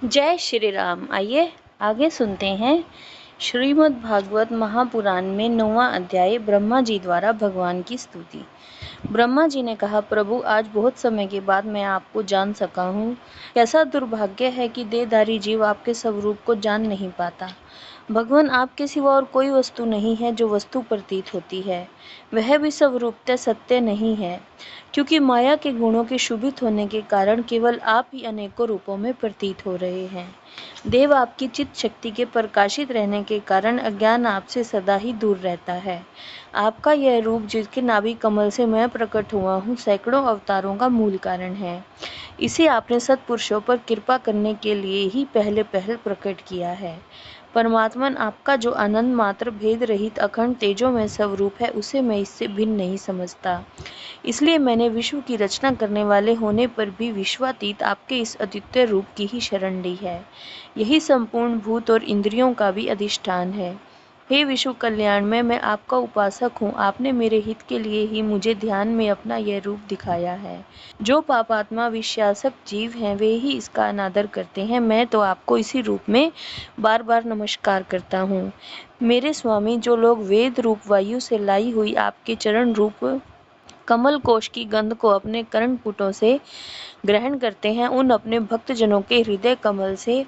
जय श्री राम। आइए आगे सुनते हैं। श्रीमद् भागवत महापुराण में 9वां अध्याय ब्रह्मा जी द्वारा भगवान की स्तुति। ब्रह्मा जी ने कहा, प्रभु आज बहुत समय के बाद मैं आपको जान सका हूँ। कैसा दुर्भाग्य है कि देहधारी जीव आपके स्वरूप को जान नहीं पाता। भगवान आपके सिवा और कोई वस्तु नहीं है जो वस्तु प्रतीत होती है, वह भी स्वरूपतः सत्य नहीं है, क्योंकि माया के गुणों के शुभित होने के कारण केवल आप ही अनेकों रूपों में प्रतीत हो रहे हैं। देव आपकी चित्त शक्ति के प्रकाशित रहने के कारण अज्ञान आपसे सदा ही दूर रहता है। आपका यह रूप जिसके नाभि कमल से मैं प्रकट हुआ हूँ, सैकड़ों अवतारों का मूल कारण है। इसे आपने सत्पुरुषों पर कृपा करने के लिए ही पहले प्रकट किया है। परमात्मन आपका जो आनंद मात्र भेद रहित अखंड तेजोमय स्वरूप है, उसे मैं इससे भिन्न नहीं समझता। इसलिए मैंने विश्व की रचना करने वाले होने पर भी विश्वातीत आपके इस अद्वितीय रूप की ही शरण ली है। यही संपूर्ण भूत और इंद्रियों का भी अधिष्ठान है। हे विश्व कल्याण में मैं आपका उपासक हूँ। आपने मेरे हित के लिए ही मुझे ध्यान में अपना यह रूप दिखाया है। जो पापात्मा विश्वासक जीव हैं, वे ही इसका अनादर करते हैं। मैं तो आपको इसी रूप में बार बार नमस्कार करता हूँ। मेरे स्वामी, जो लोग वेद रूप वायु से लाई हुई आपके चरण रूप कमल कोश की गंध को अपने कर्णपुटों से ग्रहण करते हैं, उन अपने भक्तजनों के हृदय कमल से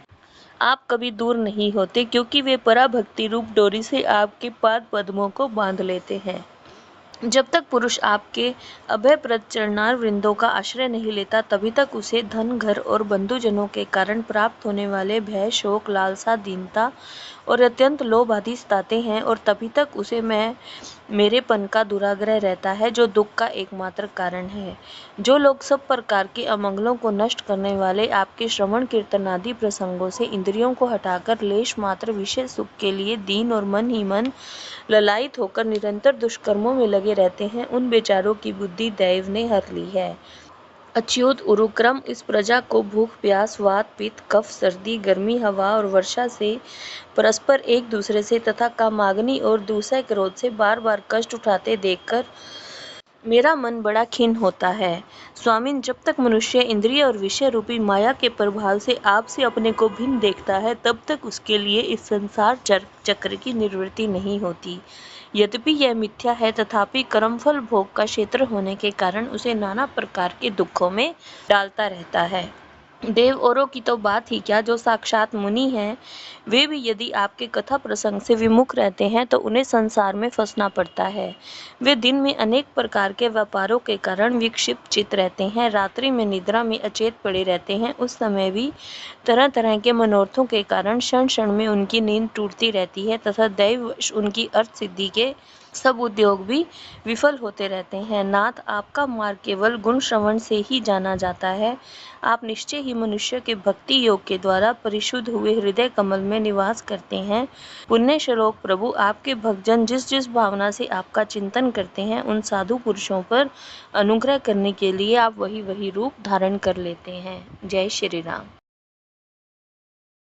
आप कभी दूर नहीं होते, क्योंकि वे पराभक्ति रूप डोरी से आपके पाद पद्मों को बांध लेते हैं। जब तक पुरुष आपके अभयप्रद चरणार वृंदों का आश्रय नहीं लेता, तभी तक उसे धन, घर और बंधुजनों के कारण प्राप्त होने वाले भय, शोक, लालसा, दीनता और अत्यंत लोभ आदि सताते हैं, और तभी तक उसे मेरेपन का दुराग्रह रहता है, जो दुख का एकमात्र कारण है। जो लोग सब प्रकार के अमंगलों को नष्ट करने वाले आपके श्रवण कीर्तन आदि प्रसंगों से इंद्रियों को हटाकर लेश मात्र विषय सुख के लिए दीन और मन ही मन ललायित होकर निरंतर दुष्कर्मों में लगे रहते हैं, उन बेचारों की बुद्धि दैव ने हर ली है। अच्युत उरुक्रम इस प्रजा को भूख, प्यास, वात, पित्त, कफ, सर्दी, गर्मी, हवा और वर्षा से परस्पर एक दूसरे से तथा कामाग्नि और दूसरे क्रोध से बार बार कष्ट उठाते देखकर मेरा मन बड़ा खिन्न होता है। स्वामिन, जब तक मनुष्य इंद्रिय और विषय रूपी माया के प्रभाव से आपसे अपने को भिन्न देखता है, तब तक उसके लिए इस संसार चक्र की निवृत्ति नहीं होती। यद्यपि यह मिथ्या है, तथापि कर्मफल भोग का क्षेत्र होने के कारण उसे नाना प्रकार के दुखों में डालता रहता है। देव औरों की तो बात ही क्या, जो साक्षात मुनि हैं, वे भी यदि आपके कथा प्रसंग से विमुख रहते हैं तो उन्हें संसार में फंसना पड़ता है। वे दिन में अनेक प्रकार के व्यापारों के कारण विक्षिप्त चित्त रहते हैं, रात्रि में निद्रा में अचेत पड़े रहते हैं। उस समय भी तरह तरह के मनोरथों के कारण क्षण क्षण में उनकी नींद टूटती रहती है, तथा दैववश उनकी अर्थ सिद्धि के सब उद्योग भी विफल होते रहते हैं। नाथ, आपका मार्ग केवल गुण श्रवण से ही जाना जाता है। आप निश्चय ही मनुष्य के भक्ति योग के द्वारा परिशुद्ध हुए हृदय कमल में निवास करते हैं। पुण्य श्लोक प्रभु, आपके भक्तजन जिस जिस भावना से आपका चिंतन करते हैं, उन साधु पुरुषों पर अनुग्रह करने के लिए आप वही वही रूप धारण कर लेते हैं। जय श्री राम।